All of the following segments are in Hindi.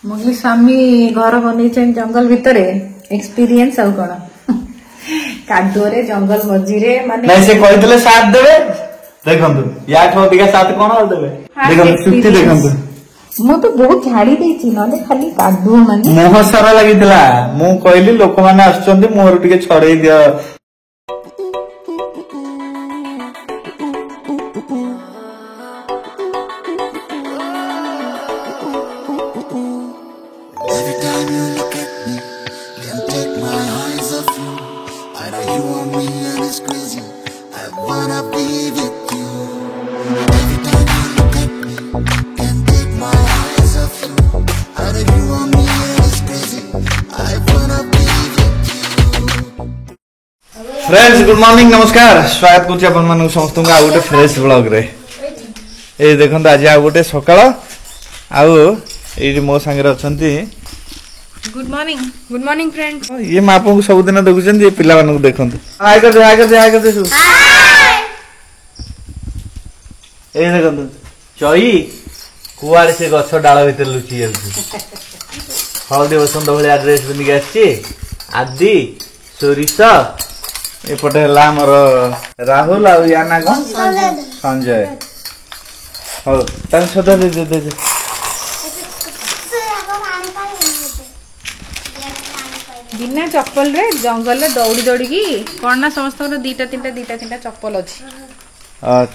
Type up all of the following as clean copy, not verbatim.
मुगली स्वामी घर बन जंगल भितर एक्सपीरियंस आउ कौन कादुरे जंगल मझीरे माने नहीं से कहते साथ देवे देखंतु या अधिका साथ कौन देवे देखंतु सुक्ति देखंतु मु तो बहुत झाड़ी देछि नले खाली कादु माने मोह सारा लागितला मु कहली लोक माने आछचंदी मोर टिके छड़ेई दियो फ्रेंड्स गुड मॉर्निंग नमस्कार स्वागत करछि अपन मानु समस्त आ गोटे फ्रेश ब्लॉग रे ए देखंत आज आ गोटे सकाळ आ ए मो संगे अछंती गुड मॉर्निंग फ्रेंड्स ये मापो सब दिन देखुछन ये पिला मानु देखंत हाय कर दे सु ए देखंत चई कुआर से गछ डाळ भीतर लुचि जालछि हळदी बसंत भलिया ड्रेस पिंदी आछि आदि सोरिष एपटे हमर राहुल आ याना को संजय हो तन सदा दे बिना चप्पल रे जंगल रे दौड़ी दौड़ी की कोन ना समस्त दीटा तीनटा चप्पल अछि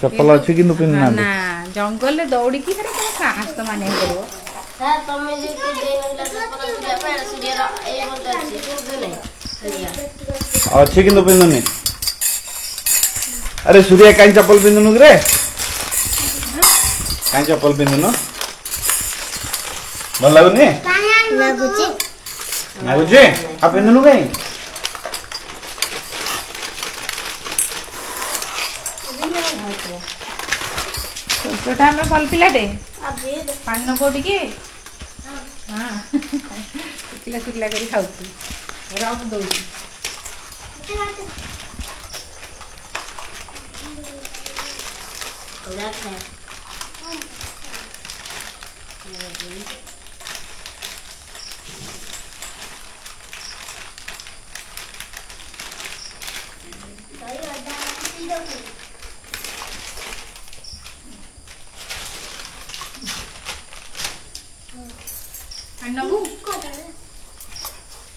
चप्पल अछि कि पिन ना ना जंगल रे दौड़ी की रे साहस तो माने करबो हां तमे जे देनला चप्पल सुरिया पे सुरिया ए बोलता अछि नहीं अच्छे कि पिंधुनी अरे सूर्य कहीं चप्पल पिंधुनु रे कहीं चप्पल पिंधुनु भल लगुनी लगुची आप पिंधुनु कहीं छोटा में फल पिलाटे पान कोटी के हां किला किला करी खाउती राउत दउती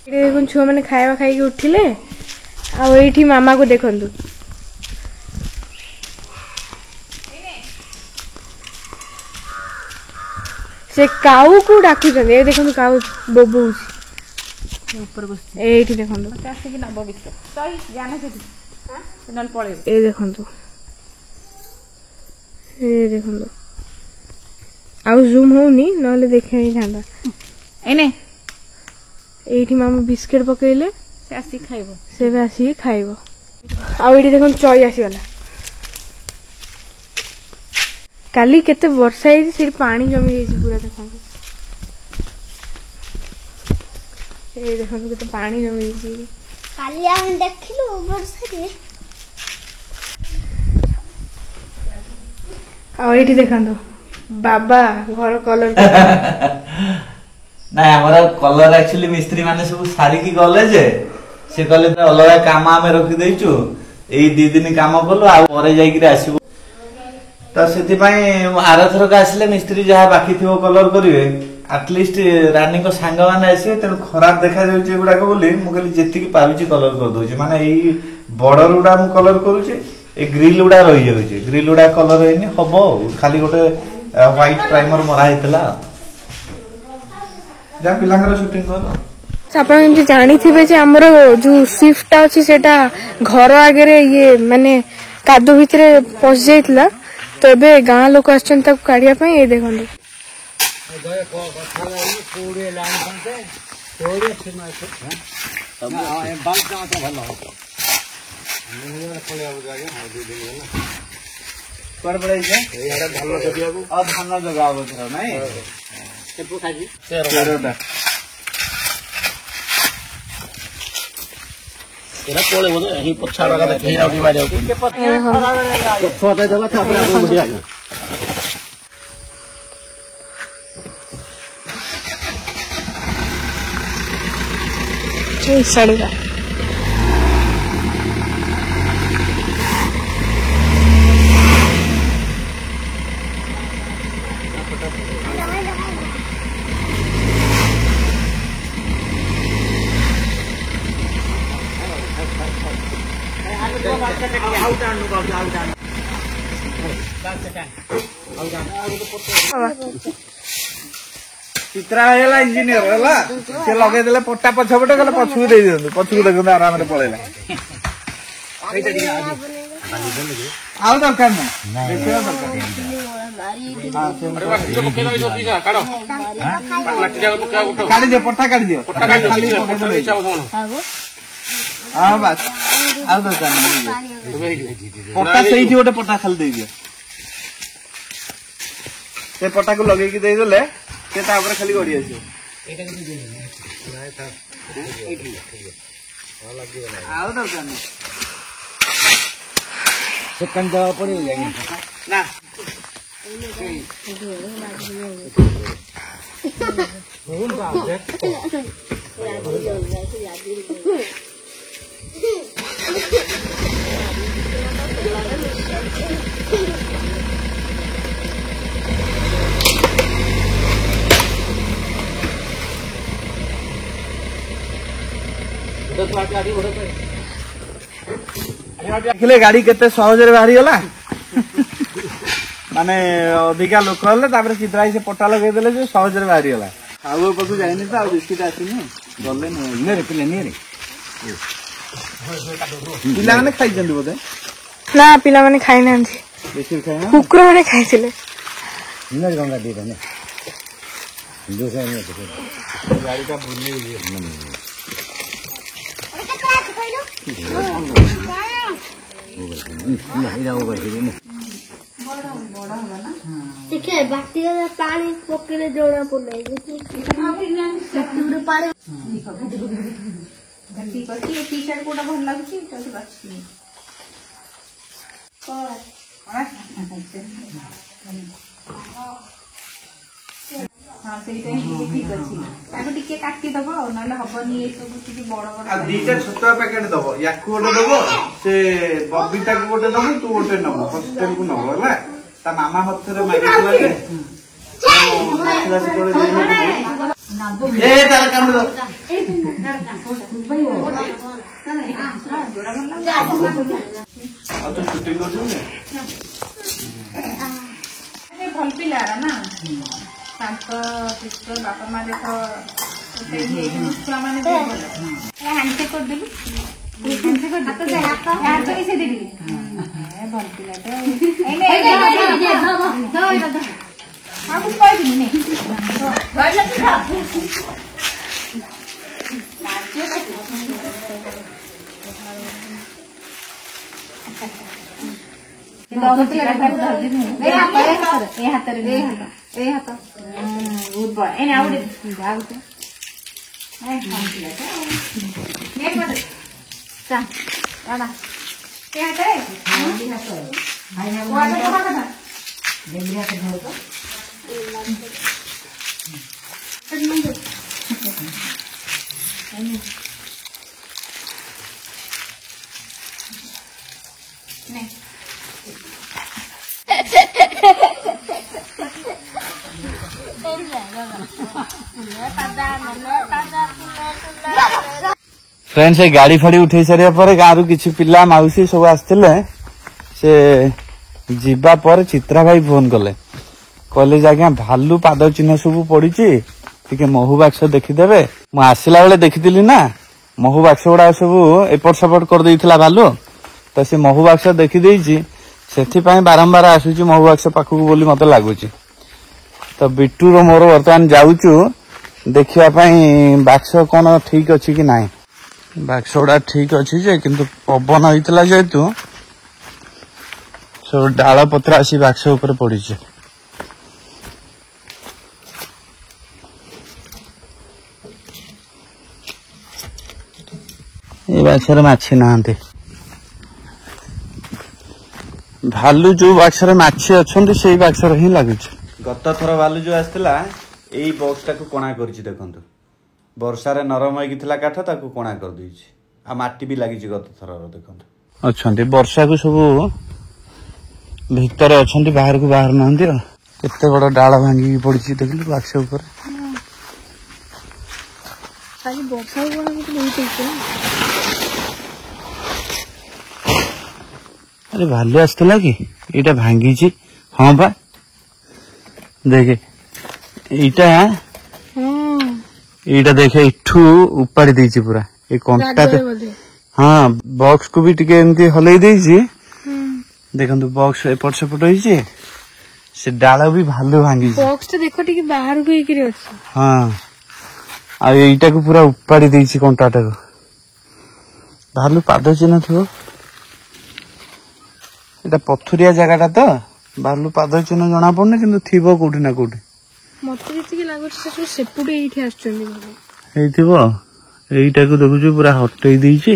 देखो छुआ मैंने खाଇବା खाई उठिले आठी मामा को देखु से काऊ को डाकुछ देखो काऊ बोबू ऊपर बस एठी देखो आसिक नब बिक सही जाना से नल पळे ए देखो ए देखो आउ जूम होनी नले देखे ही थांदा एने एठी मामा बिस्किट पकेले से आसी खाइबो से भी आसी खाइबो आउ एठी देखो चई आसी वाला काली केते वर्षा है से पानी जमी जाई पूरा देखो ए देखो केते पानी जमी जाई काली हम देखिलु वर्षा रे आ एठी देखंतो बाबा घर कलर ना हमरा कलर एक्चुअली मिस्त्री माने सब सारी की गले जे से कहले त अलगा काम आमे रखि दैछु एई 2 दिन काम करलो आ परे जाई कि आसीबो त सेति पई आरथर का आसले मिस्त्री जहा बाकी थिबो कलर करिवे एटलीस्ट रानी को सांग माने आसी त खराब देखा जाउची गुडा को बोली मु कहली जेति की पारुची कलर कर दोची माने एई बॉर्डर उडा मु कलर करूची ए ग्रिल उडा रहि जाउची ग्रिल उडा कलर हेनी हबो खाली गोटे व्हाइट प्राइमर मरा हेतला जा पिलांगर शूटिंग कर आप जानी थे आमर जो स्विफ्ट अच्छी सेटा घर आगे ये माने कादो भितर पस जाइला तो एबे गाँ लोक आड़िया ये देखो धान जगह नहीं तेरा कोले बोलो यही पछा लगा के घेरा भी मारे के पछा दे देला था अपना बुढ़िया ସାଡ଼ିବା चित्रा है इंजीनियर है से लगे देले पट्टा पछपटे गले पछुक दे दियंतु पछुक देखंतु आराम रे पळेला आउ दरकार नहीं काढ़ी दे पट्टा काढ़ी दियो हाँ बस आउ दरकार नहीं पट्टा सही गोटे पट्टा खाली दे दियो से पट्टा को लगे दे देले से तापर खाली गड़ी आसी आउ दरकार नहीं सेकंड दवा पड़ी ना देखिले गाड़ी केते सहज रे बाहरी गला माने अधिका लोक हले तापर चित्राई से पट्टा लगे देले जे सहज रे बाहरी गला आउ पकु जाइनी त आ बिस्किट आसीनी गले ने रे पिले ने रे पिला माने खाइ जंदु बोदे ना पिला माने खाइ नांथि बिस्किट खाइ ना कुकुर माने खाइथिले ने गंगा दे दने दूसरा ने गाड़ी का भूल नहीं देखिए बाटी में पानी पकड़े जोड़ा पड़े पानी टी शर्ट कोटा भल लगुची हाँ ठीक अच्छी टिके काटिदब ना हबनी ये सब किसी बड़ बड़ दीटा छोट पैकेट दबो याकू गोटे दबो से बबीटा को गोटे दबो तू गोटे नबो हॉस्टेल को नबो हला ता मामा हथरे मागिला जे मसला से कोले देने ए तार काम दो आ तो शूटिंग कर दो ने भल पिला ना शांत शिष्ट बापा माँ देख छुआ मैंने हैंडसेक कर देली कैसे देली भल पिला कुछ कहनी फ्रेंड्स से गाड़ी फाड़ी उठे सारिया पर गाँव रु किछि पिला माउसी सब आस्थिले से जीवा पर चित्रा भाई फोन कले कहले आज्ञा भालू पाद चिन्ह सब पड़ी टिके महू बाक्स देखीदेवे मु आसला बेले देखी ना महू बाक्स गुड़ा सब एपट सेपट कर देइथिला भालू तो से महू बाक्स देखी से बारंबार आसुची महू बाक्स पाखक बोली मत लगुच तो बिट्टू रो मोर बर्तमान जाऊचु देखिया बाक्स कौन ठीक अच्छी कि नाई बाक्स गुड़ा ठीक अच्छी जे किंतु पवन होइतला जेतु सब डाल पत्र आसी बाक्स ऊपर पड़ी ये बाक्सर माछी नहांती भालू जो बाक्सर माछी अच्छा से बाक्सर ही लगुच गत थर भालू जो आसला यही बॉक्स टाक कणा कर देखु ବର୍ଷାରେ ନରମ ହେଇକି ଥିଲା କାଠ ତାକୁ କଣା କରିଦେଇଛି ଆଉ ମାଟି ବି ଲାଗିଛି ଗତ ଥରର ଦେଖନ୍ତୁ ଅଛନ୍ତି ବର୍ଷାକୁ ସବୁ ଭିତରେ ଅଛନ୍ତି ବାହାରକୁ ବାହାରୁ ନାହାନ୍ତି ଆଉ କେତେ ବଡ ଡାଳ ଭାଙ୍ଗିକି ପଡିଛି ଦେଖିଲୁ ବାକ୍ସ ଉପରେ अरे भालू आसला कि एटा भांगी हाँ बा देखे एटा देखे इठू उपाड़ी देछि पूरा ए कंटा हाँ बॉक्स को भी टिके एमती हलई देछि देखंतु बॉक्स एपट सेपट होइछि से डाल भी भालू भांगी बॉक्स तो देखो टिके बाहर को हेकि अछि हाँ आ एटा को पूरा उपाड़ी देछि कंटाटा को भालू पाद चिन्ह थियो एटा पथुरिया जगह तो भालू पाद चिन्ह जना पड़ने किंतु थिबो कोठी ना कोठी मते जति लागो से सेपुडे एठी आछचंदी हेइथिबो एइटा को देखुछु पूरा हटई देछि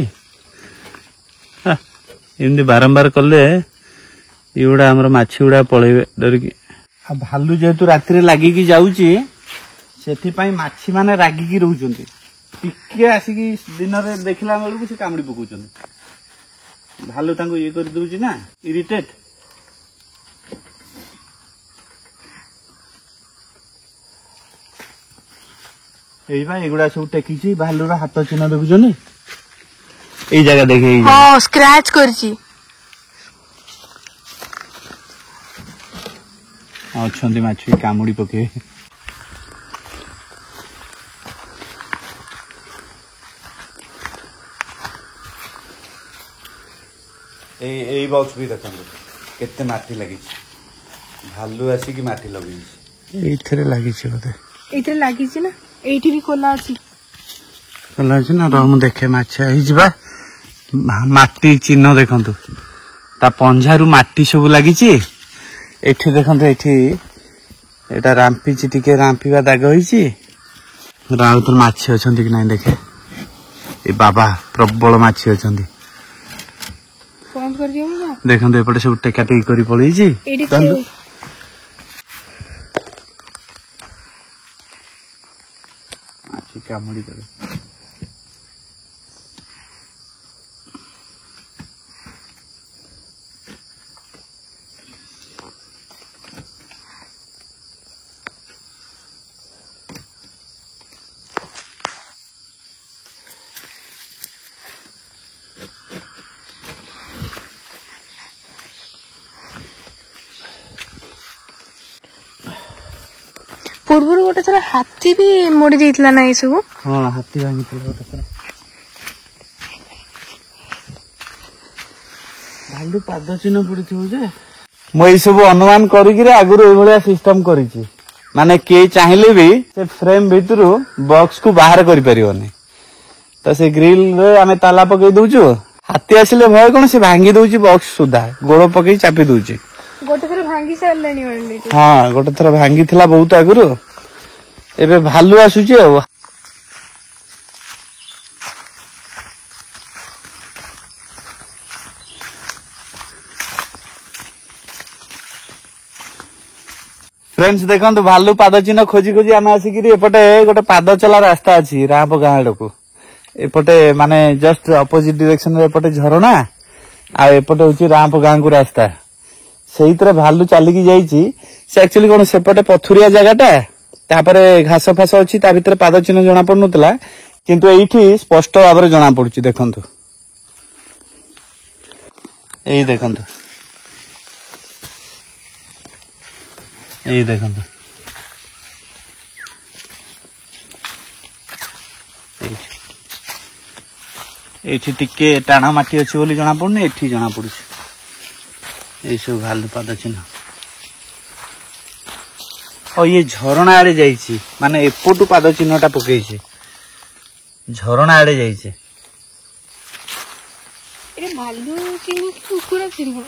एमती बारंबार कले एगुड़ा हमर माछी गुड़ा पळेबे डरकी आ भालू जेतु रात्रि लागिकी जाउची सेथि पई माछी माने रागिकी रहउचंती टिके आसिकी दिन रे देखला बेलकु से कामड़ी पकोचंती भालू तांको ये कर दउची ना इरिटेट एगुड़ा सब टेकी भालूर हाथ चिन्ह देखुन ये जगह देखे हाँ स्क्रैच करची अच्छा माछी कामुड़ी पके ए बॉक्स भी देखो केते माटी लगी भालू आसिकी माटी लगी एथरे लगी बोधे एथरे लगी ना एठी भी खोला अछि ना रम देखे माछा हिजबा माटी चिन्ह देखंतु ता पंजारू माटी सब लगी एठी देखंतु एठी एटा रांपी टिके रांपीवा दाग होईची राउतर माछी अछंती कि नहीं देखे ए बाबा प्रबल माछी अछंती फोन कर दियो ना देखंतु एपटे सब टेका टेकी करी पळीची माछी कामुड़ी करे पूर्व गोटे थोड़ा हाथी भी मोड़ी देइतला ना ये सब हाँ हाथी भांगी गोटे थोड़ा भालू पाद चिन्ह पड़ी मु सब अनुमान करिकिरे आगुरु ए भलिया सिस्टम करिछि माने के चाहिले भी से फ्रेम भितरु बॉक्स को बाहर करि परियोनी तो से ग्रिल रे आमे ताला पकई दउछु हाथी आसिले भय कोन से भांगी दउछि बॉक्स सुधा गोड़ पकई चापी दउछि गोटे थोड़ा भांगी सारलेनी ऑलरेडी हाँ गोटे थोड़ा भांगी थिला बहुत आगुरु एबे भालू आसुछि आ फ्रेंड्स देखंतु भालू पाद चिन्ह खोजी खोजी आम आसिकी एपटे गोटे पाद चला रास्ता अच्छी राप गाँ आड़ को एपटे माने जस्ट अपोजिट डायरेक्शन रे एपटे झरणा आ एपटे होची राप गाँ को रास्ता सही तरह भालू चलिकी जाइछि से एक्चुअली कोन सेपटे पथुरिया जगहटा तापरे घास फास अछि ता भितर पाद चिन्ह जणा पडनुतला किंतु एठी स्पष्ट भाबरे जणा पडुछि देखंतु एई देखंतु एठी टिके टाणा माटी अछि बोली जणा पडने एठी जणा पडुछि ए सब भालू पाद चिन्ह और ये झरणा आड़े जाइछि माने एपटू पाद चिन्हटा पकेइछि झरणा आड़े जाइछि ए भालू चिन्ह कुकुर चिन्ह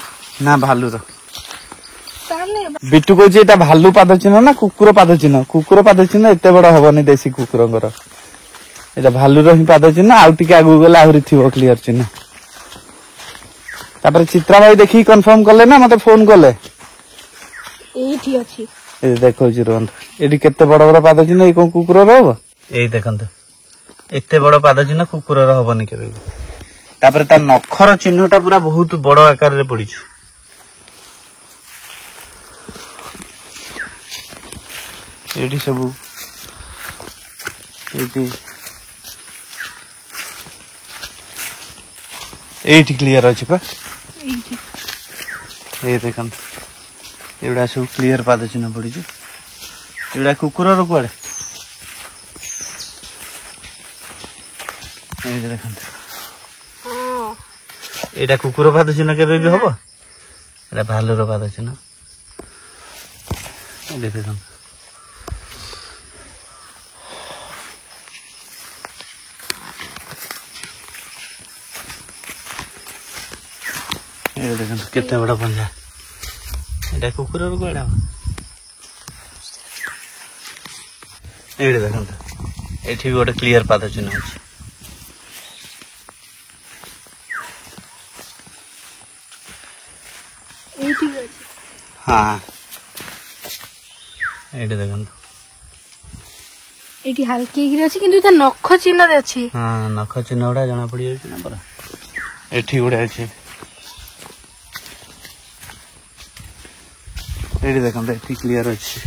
ना भालू रो सामने बिट्टू कहछि एटा भालू पाद चिन्ह ना कुकुर पाद चिन्ह एते बड़ हबनी देसी कुकुरंगर एटा भालू रो ही पाद चिन्ह आउ टिके आगु गला आहुरी थिबो क्लियर चिन्ह तापर चित्रा भाई देखी कंफर्म करले ना मते फोन करले एठी अछि ए देखो जी रोंद एडी केते बड़ बड़ पाद चिन्ह ए को कुकुर रहबो ए देखंत एते बड़ पाद चिन्ह कुकुर हबनी केबे तापर ता नखर चिन्हटा पूरा बहुत बड़ आकार रे पड़िछु एडी सब एटी क्लियर अछि पा ए देखन एडा सब क्लियर पाद चिन्ह पड़िछु एडा कुकुर रो कुआडे ए देखन एटा कुकुर पाद चिन्ह केबे भी हबो एटा भालुर पाद चिन्ह ए देखन देखो कितने बड़ा पंजा एटा कुकुर रो कुआडा एडे देखो एठी गोटे क्लियर पाद चिन्ह अछि हाँ एडे देखो एटी हल्की गिरी अछि किंतु ता नख चिन्ह रे अछि हाँ नख चिन्ह उडा जाना पड़ी जाय ना पर एठी गुडा अछि एडी देखो एठी क्लियर अछि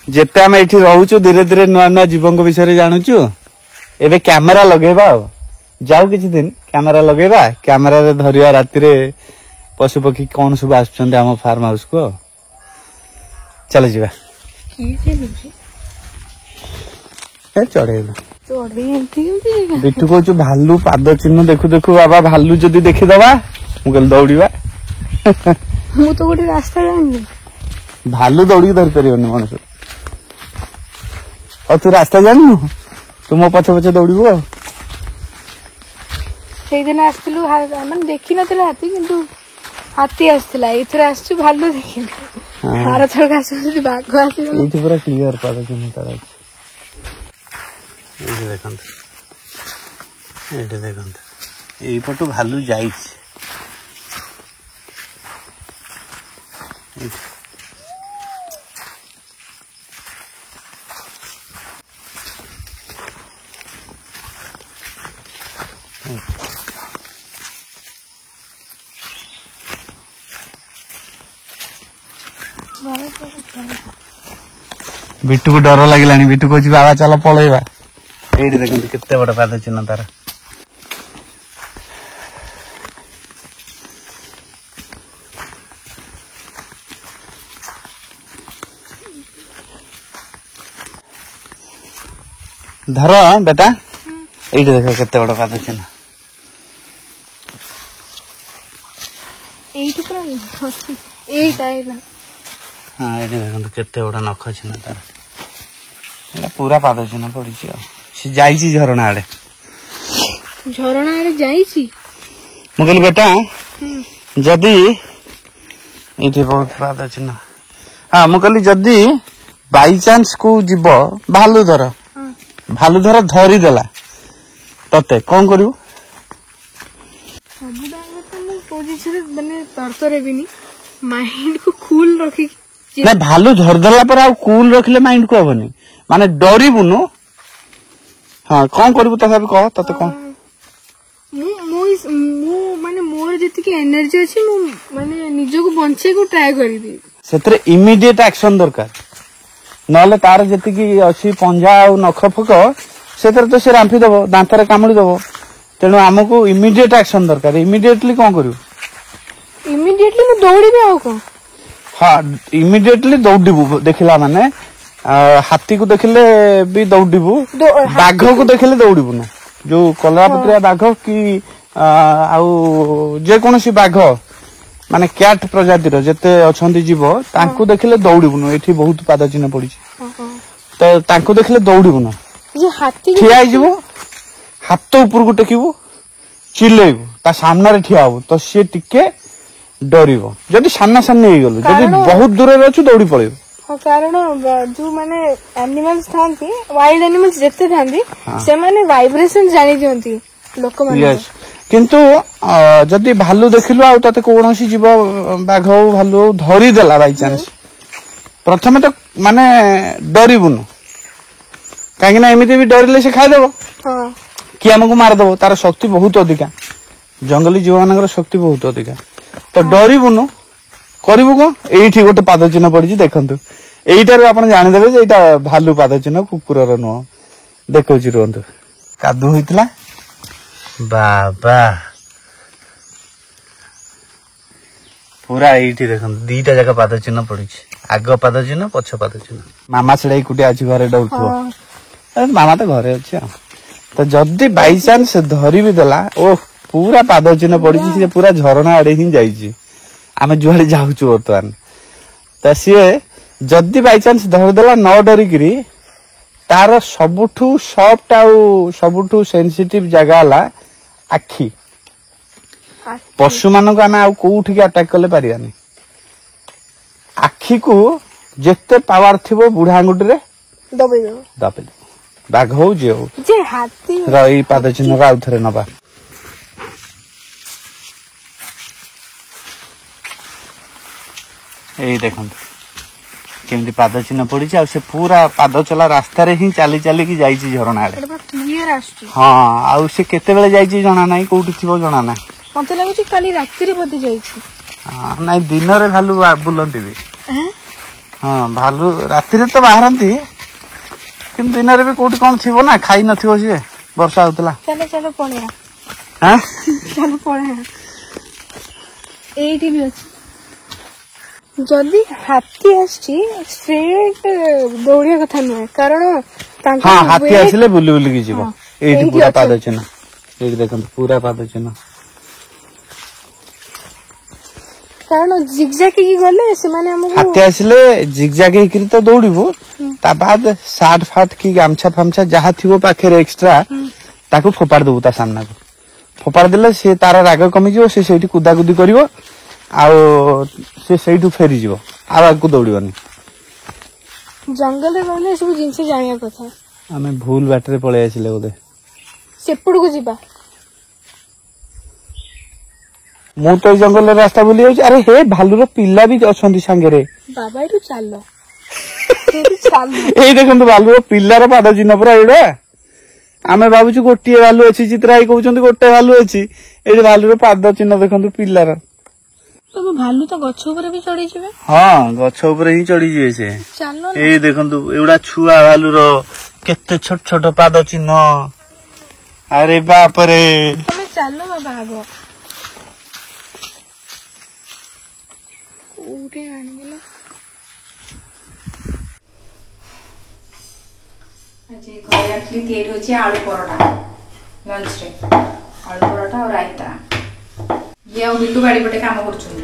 जेते हम एठी रहउछु धीरे धीरे नुआ नुआ जीवंक विषय जानूछु एबे कैमरा लगेबा जाऊ किछि दिन कैमरा लगेबा कैमरा रे धरिया राति रे पशु पक्षी कौन सब आछुछन्ते हम फार्म हाउस को चल जीवा ए चढ़ेला बिट्टू कहछु भालू पाद चिन्ह देखु देखु बाबा भालू जदी देखि दबा मु कहल दौड़ीबा मु तो गोटे रास्ता जानि भालू दौड़ी धर परियोनी मनुष्य और तू रास्ता जानू तू मो पछे पछे दौड़ीबो सेई दिन आस्तिलु मन देखि नथिला हाथी किंतु हाथी आस्तिला एथरे आसछु भालू देखिन हार थर गास बाघ आसी एठी पूरा क्लियर पाद चिन्ह तार एठी देखंत एई पटु भालू जाईछि बिट्टू को डर लगिलानी बिट्टू कहछि बाबा चलो पळेबा एठी देखंत केते बड़ पाद चिन्ह तार धर बेटा एठी देखो केते बड़ पाद चिन्ह एठी पर एटा एला हाँ एठी देखो केते बड़ नख चिन्ह तार एला पूरा पाद चिन्ह पड़िछि से जाईछि झरणा आड़े जाईछि मु कहली बेटा जदी एठी बहुत पाद चिन्ह हाँ मु कहली जदी बाई चांस को जीव भालू धर धरी देला तते कौन करियो सब डांग तो मु पोजीशन माने तरतरे बिनी माइंड को कूल रखी ना भालू धर देला पर आ कूल रखले माइंड को हबनी माने डरिबुनु हाँ कौन करियो तथा भी कह तते कौन मु माने मोर जति की एनर्जी अछि मु माने निजो को बंचे को ट्राई करी दी सेतरे इमीडिएट एक्शन दरकार नले तार जति की अछि पंजा आ नख फक सेतरे तो से रांफी दबो दांतरे कामड़ी दबो तेनु हमको इमीडिएट एक्शन दरकार इमीडिएटली कौन करियो इमीडिएटली मु दौड़ीबे आ को हाँ इमीडिएटली दौड़ीबू देखिला माने हाथी को देखिले भी दौड़ीबू बाघ को देखिले दौड़ीबू ना जो कलरापत्रिया बाघ कि आउ जे कोनसी बाघ माने कैट प्रजातिर जेते अछंती जीव तांको देखिले दौड़ीबू एठी बहुत पाद चिन्ह पड़ी तो तांको देखिले दौड़ीबू जे हाथी ठिया आइजबो हाथ ऊपर को टेकिबो चिल्लेबो ता सामने रे ठिया होबो तो से टिके डरिबो जदी सामना सामने हे गेलो जदी बहुत दूर रे अछु दौड़ी पळेबो हाँ कारण जो माने एनिमल्स थांती वाइल्ड एनिमल्स जेते थांती से माने वाइब्रेशन जानि दियंती लोक माने किंतु जदी भालू देखिलो आ तते कोनोसी जीव बाघ भालू धरी देला बाय चांस प्रथमे तो माने डरबुनु कहीं एमती भी डरिले से खाईदेव कि आमको मारदेव तार शक्ति बहुत अधिका जंगली जीव मान शक्ति बहुत अधिका तो डरबुनु करू कौन ये गोटे पाद चिन्ह पड़ी देखु यहीटार आप जानीदेवे ये भालू पाद चिन्ह कुकुर नुह देखा रुहतु कादू होता बाबा पूरा ये देख दीटा जगह पाद चिन्ह पड़ी आग पाद चिन्ह पछ पाद चिन्ह मामा से एकुटिया अच्छी घरे डर मामा तो घरे अच्छे तो जदि बाई चान्स धरी भी देला ओ पूरा पाद चिन्ह पड़ी पूरा झरणा आड़े ही जाइए आम जुआड़े जाऊँ बर्तमान तो सी जदि बाई चान्स धरिदेला न डरिकी तार सबुठू सफ्ट आउ सबुठू सेंसिटिव जगह है आखि पशु मान आम आउ कौटी अटाक कले पारानी आखि को जिते पावर थी बुढ़ा आंगुठी दबे बाघ हो जी हो रही पाद चिन्ह आउ थे नवा यही देखो केमती पाद चिन्ह पड़ी से पूरा पाद चला रास्ता ही चली चलिकी जाइए झरणा हाँ आउ से केते जाइए जना ना कौटी थी जना ना मत लगुच काली राति बोधे जाइए नाई दिन रे भालू बुलती भी हाँ भालू राति तो बाहरती कि दिन रे भी कौटी कौन थी ना खाई न सी वर्षा होता चलो चलो पड़े हाँ चलो पड़े एटी भी अच्छी जदि हाथी स्ट्रेट दौड़िया कथा नुहे कारण हाँ हाथी आसिले बुली बुलिकी जीव ये पूरा पाद चिन्ह ये देखो पूरा पाद चिन्ह कारण जिगजाकी गले से माने हमको हाथी आसिले जिगजाकी तो दौड़बू ता बाद सार्ट फाट की गामछा फामछा जहाँ थी पाखे एक्सट्रा ताको फोपाड़ देबू ता सामना को फोपाड़ देले से तार राग कमिजिव से सेठी कुदाकुदी करिवो आउ से सेठू फेरी जीव आगू दौड़नी जंगल रहले सब जिनसे जानिया कथा आमे भूल बाटरे पळे आसिले बोले सेपड़ को जीवा मु तो जंगल रास्ता बुली जाउछि अरे हे भालू रो पिल्ला भी अछंती संगे रे बाबा एटू चलो चलो ए देखंतु भालू रो पिल्ला रो पाद चिन्ह पुरा एडा आमे भाबुछु गोटिए भालू अछि चित्राई कहउछंती गोटे भालू अछि ए भालू रो पाद चिन्ह देखंतु पिल्ला रो तो भालू तो गछ ऊपर भी चढ़ी जिवे हाँ गछ ऊपर ही चढ़ी जिवे से चलो ए देखंतु एउडा छुआ भालू रो केते छोट छोट पाद चिन्ह अरे बाप रे तमे चलो बाबा आगो उठे आनी गेला आज घर एक्चुअली तैयारी होची आलू परोठा लंच रे आलू परोठा और रायता ये आ बिट्टू बाड़ी पटे काम करछुनी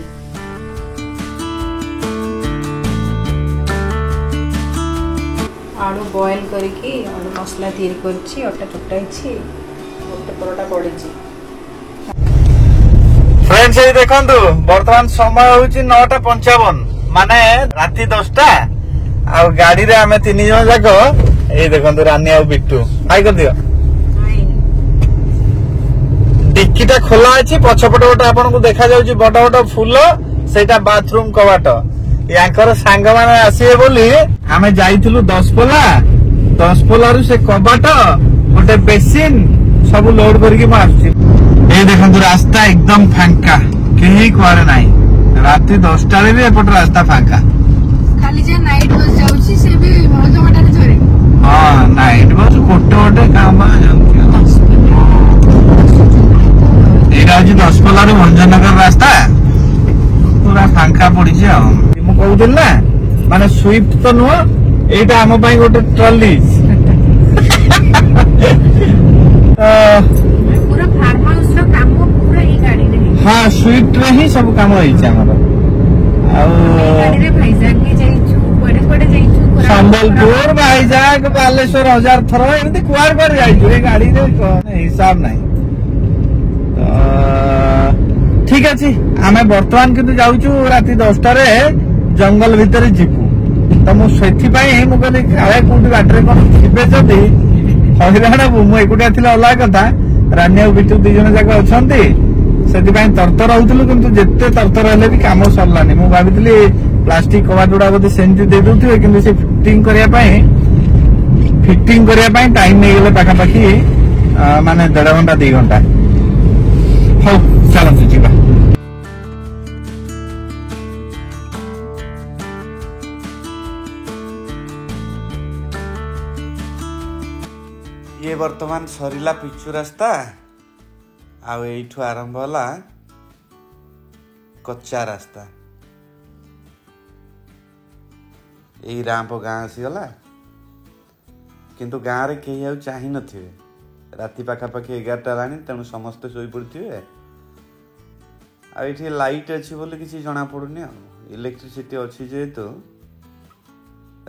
आलू बॉयल करके आलू मसला तैयारी करछि अटा चटाइछि गोटे परोठा पड़िछि फ्रेंड्स ये देखंतु वर्तमान समय होची 9:55 माने राती 10टा आ गाड़ी रे हमें 3 जन जाको ए देखंतु रानी आ बिट्टू हाय कर दियो डिक्कीटा खोला अछि पछपट गोटे आपन को देखा जाउची बड बड फूल सेटा बाथरूम कबाट यांकर सांग माने आसीए बोली हमें जाइथिलु 10 पोला रु से कबाट गोटे बेसिन सब लोड करके म आछि ए देखंतु रास्ता एकदम फांका केही कुआरे नाही राती 10टा रे भी एपट रास्ता फांका खाली जे नाइट बस जाउची से भी बहुत बटा थोरे हां नाइट बस कोटे काम एटा आज 10 पोला रे भंजनगर रास्ता पूरा फांका पड़ी मु कहूल ना माने स्विफ्ट तो नुह एटा आम पाई गोटे ट्रॉली पूरा फार्म हाउस रो काम पूरा ई गाड़ी रे हाँ स्विफ्ट रे ही सब काम होइछ हमर गाड़ी रे भाईजाग के जाइछु कोडे कोडे जाइछु संबलपुर भाईजाग बालेश्वर 1000 थर एमती कुआर पर जाइछु रे गाड़ी रे हिसाब नाही ठीक अच्छे आम बर्तमान किंतु जाऊचु राति 10टा रे जंगल भितर जीवु तो मुझे कहली काले कौटी बाटर कौन थे जदि हईराण मु एकुटिया थी अलग कथा रानी और बिटू दी जन जाक अच्छा से तरतर होलु कि जिते तरतर हेले भी कम सरलानी मु भावी प्लास्टिक कबाट गुड़ा बोधे सेमती दे दउथिबे किंतु से फिटिंग करिया पई टाइम नहीं गेले पाखापाखि माने 1.5 घंटा 2 घंटा हो चलନ୍ତୁ ଯିବା। ये वर्तमान सरिला पिचु रास्ता आउ एठू आरंभ होला कच्चा रास्ता। यही रामप गाँ आसीगला किंतु गाँव रे केही आउ चाहि नथिबे राति पाखापाखि 11टा लानी तेणु समस्ते शोई पड़िथिबे। आ एठी लाइट अछि बोली किछि जଣା पडुनी आ इलेक्ट्रिसिटी अछि जेतु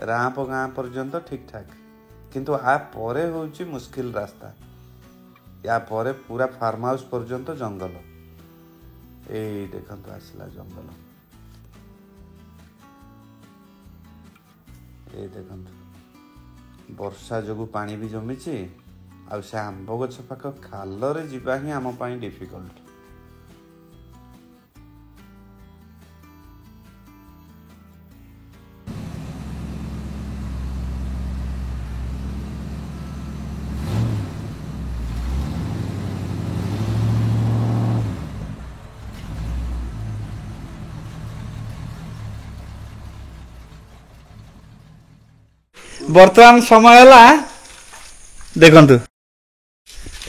रामप गाँ पर्यंत ठीक ठाक किंतु आ परे होउची मुश्किल रास्ता। या परे पूरा फार्म हाउस पर्यंत जंगल ए देखंतु आसला जंगल ए देखंतु वर्षा जोगु पानी भी जमिची आ से आंब गछ पाख खालरे जीवा ही आम पाई डिफिकल्ट। वर्तमान समय है देखंतु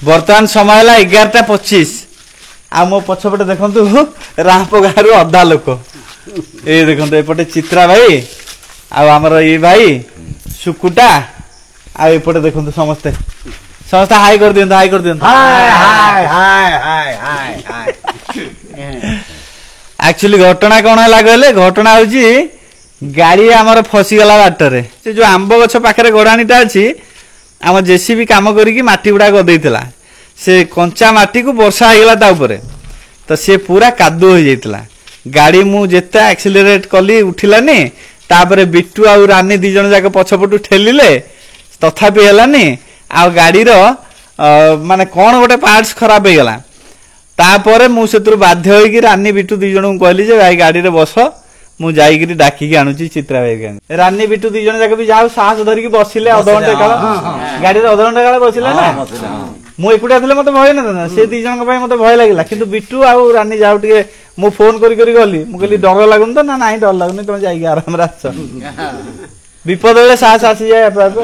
वर्तमान समय है 11:25 आ मो पछपटे देखंतु रामप गाँव अधा लोक ए देखंतु एपटे चित्रा भाई आमर ये भाई सुकुटा आ एपटे देखंतु समस्ते समस्ते हाई कर दियंतु हाई कर दियंतु एक्चुअली घटना कौन है कहले घटना होची गाड़ी आमर फसीगला बाटरे से जो आंब गछ पाखे गड़ाणीटा अच्छी आम जेसीबी काम करी माटी गुड़ा गदेला से कंचा माटी को वर्षा होगला तो सी पूरा कादुओ हो जाता गाड़ी मु जेते एक्सिलरेट कली उठिलानी तापर बिट्टू आ रानी दी जन जाक पछपटू ठेलिले तथापि हेलानी आ गाड़ी माने कौन गोटे पार्ट्स खराब हो गला तापर मु सेतु बाध्य होई रानी बिट्टू दी जन को कहली जे भाई गाड़ी रे बस मु जाइकरी डाकिकी आणुची चित्रा भाई रानी बिट्टू दी जन जाक भी जाऊ साहस धरिकी बसिले अध घंटे काल गाड़ी रे अध घंटे काल बसिले ना मु एकुटिया थिले मते भय न से दी जन पई मते भय लागिला किंतु बिट्टू आ रानी जाऊ टिके मु फोन करी करी गली मु कहली डर लागुन त ना नाही डर लागुन तुम जाइकी आराम रे आछ विपद बेले साहस आसी जाय आपको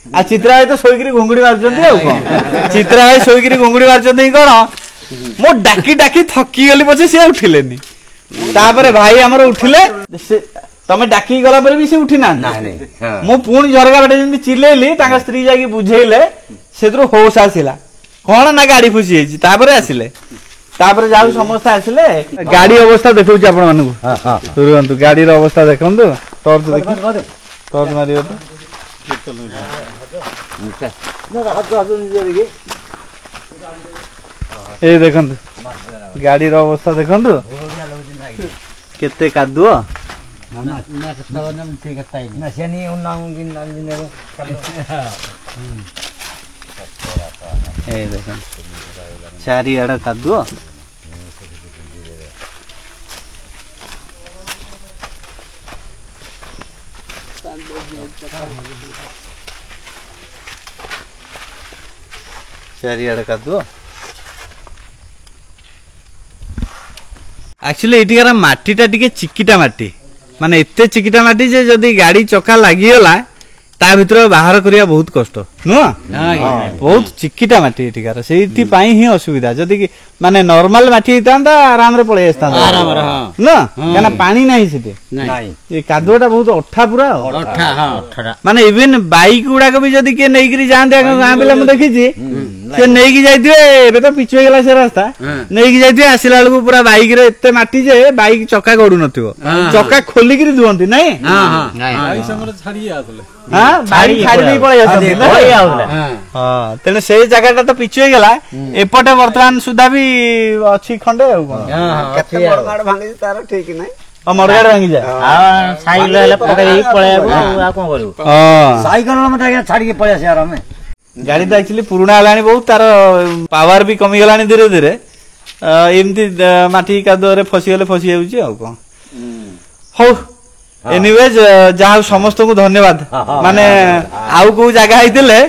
आ चित्रा भाई तो सोईकरी घुंगुड़ी मारचंती आ कोन चित्रा भाई सोईकरी घुंगुड़ी मारचंती कोन मो डाकी डाकी थकी गली पछे से उठिलेनी तापरे भाई हमर उठिले तमे डाकी गला पर भी से उठी ना मु पुणी झरका बाटे जेंति चिलेली ताका स्त्री जाकी बुझेइले सेतरो होश आसिला कोन ना गाड़ी फुसी हेची तापरे आसिले तापरे जाऊ समस्त आसिले गाड़ी अवस्था देखौची आपण मानू हां तुरंत गाड़ी रो अवस्था देखंतु टॉर्च देखि टॉर्च मारियो तो ए देखंतु गाड़ी रो अवस्था देखंतु केते कादुओ चारिआड़ कादुओ चारिआड़ कादुओ एक्चुअली एटिकार माटीटा टिके चिकिटा माटी माने एते चिकिटा माटी जे जदी गाड़ी चक्का लागिगला ता भितर बाहर करिया बहुत कष्ट नुआ बहुत चिकिटा माटी एटिकार सेति पई ही असुविधा जदी माने नॉर्मल माटी हितांदा आराम रे पळे आस्तांदा आराम रे हां ना काना पानी नाही सेते नाही ए कादुटा बहुत अठा पूरा अठा हां अठा माने इवन बाइक गुडा को भी जदी के नेगिरी जांदे गां बेला म देखि छी से नेगी जाइथिबे एबे तो पिछु गेला से रास्ता नेगी जाइथिबे आसिला बेलको पूरा बाइक रे एते माटी जे बाइक चक्का गडु नथिबो चक्का खोली करी दुहंती नै हां हां बाइक समरे छाडी आतले हां बाइक छाडी नहीं पळे जाते हां तेने से जगहटा तो पिछु गेला एपटे वर्तमान सुधा भी अछि खंडे हां केते बड़गाड भांगी तार ठीक नै मरगाड भांगी जाय हां साइकिल ले पकड़ी पळे आ कोन करू हां साइकिल मत छाडी के पळे आसे आराम में गाड़ी तो एक्चुअली पुराना हलानी बहुत तार पावर भी कमी गलानी धीरे धीरे एमती माटी कादुरे फसी गले फसी जाउची आ कोन हो एनीवेज जहाँ समस्त को धन्यवाद माने आउ को जगह आइतिले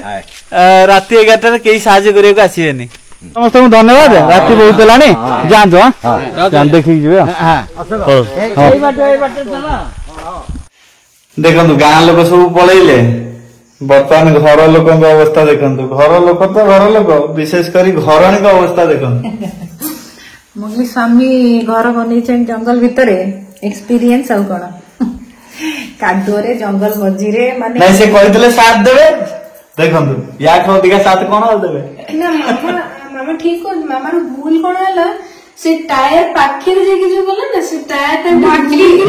राति 11 कई साहाय्य करियो को आसीएनी समस्त को धन्यवाद राति बहुत लानी जान जो जान देखि जिवे देखंतु गाँ लोक सब पळैले बर्तमान घर लोक अवस्था देखंतु घर लोक तो घर लोक विशेष करी घरणी अवस्था देखंतु मुगली स्वामी घर बनी जंगल भितर एक्सपीरियंस आउ कौन कादुरे जंगल मझीरे माने नहीं से कहते साथ देवे देखंतु या अधिका साथ कौन देवे ना मामा ठीक कर मामा रो भूल कौन हला से टायर पाखे रे जे जो बोला ना से टायर टा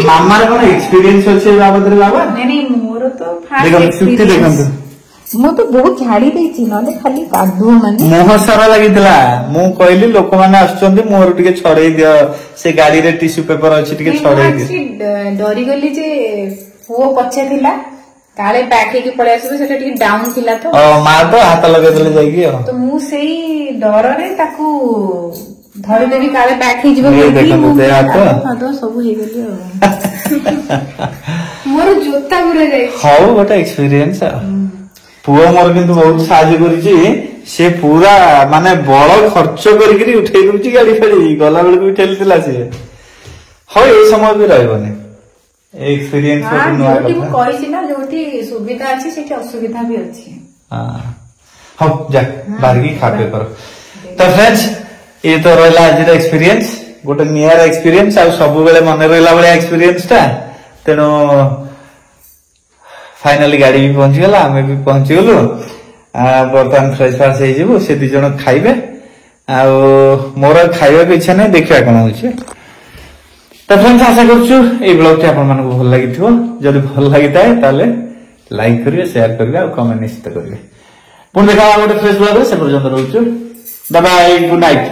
मामा रे कौन एक्सपीरियंस अछि बाबत रे बाबा नहीं मोर तो देखंतु सुक्ति देखंतु मु तो बहुत झाड़ी देछि नले खाली कादु माने मोह सारा लागितला मु कहली लोक माने आछचंदी मोर टिके छड़े दियो से गाड़ी रे टिश्यू पेपर अछि टिके छड़े दियो डरी गली जे पुओ पछे थिला काले पैक के पळे आसबे सेटा टिके डाउन थिला तो मार तो हाथ लगे देले जाईकी तो मु सेई डर रे ताकू धरि देबी काले पैक हे जिवो देखंतु दे हाथ तो सब हे गेली मोर जोता पुरा जाई हाउ गोटे एक्सपीरियंस पुओ मोर किंतु बहुत साहाय्य करिछि से पूरा माने बड़ खर्च करिकरी उठेई दुछि गाड़ी फेरी गला बेल भी ठेलतिला से हो ए समय भी रहबने एक्सपीरियंस हां नुआ जोटी कथा कहै छी ना जोटी सुविधा अछि सेठी असुविधा भी अछि हां हो जा बारगी खापे करो तो फ्रेंड्स ये तो रहला आज एक्सपीरियंस गोटे नियर एक्सपीरियंस आ सब बेले मन रहला बळे एक्सपीरियंस ता तेनो फाइनली गाड़ी भी पहुंच गला हमें भी पहुंच गलु बर्तमान फ्रेश फ्रेश हे जीवो से 2 जण खाइबे आ मोर खाइबा के इच्छा नै देखिया कोन होछि तो फ्रेंड्स आशा करछु ए ब्लॉग टे आपन मानको भल लागिथिबो जदि भल लागिताय ताले लाइक करिवे शेयर करिवे आ कमेंट निश्चित करिवे पुन देखा गोटे फ्रेश ब्लॉग रे से पर्यंत रहछु बाय बाय गुड नाइट।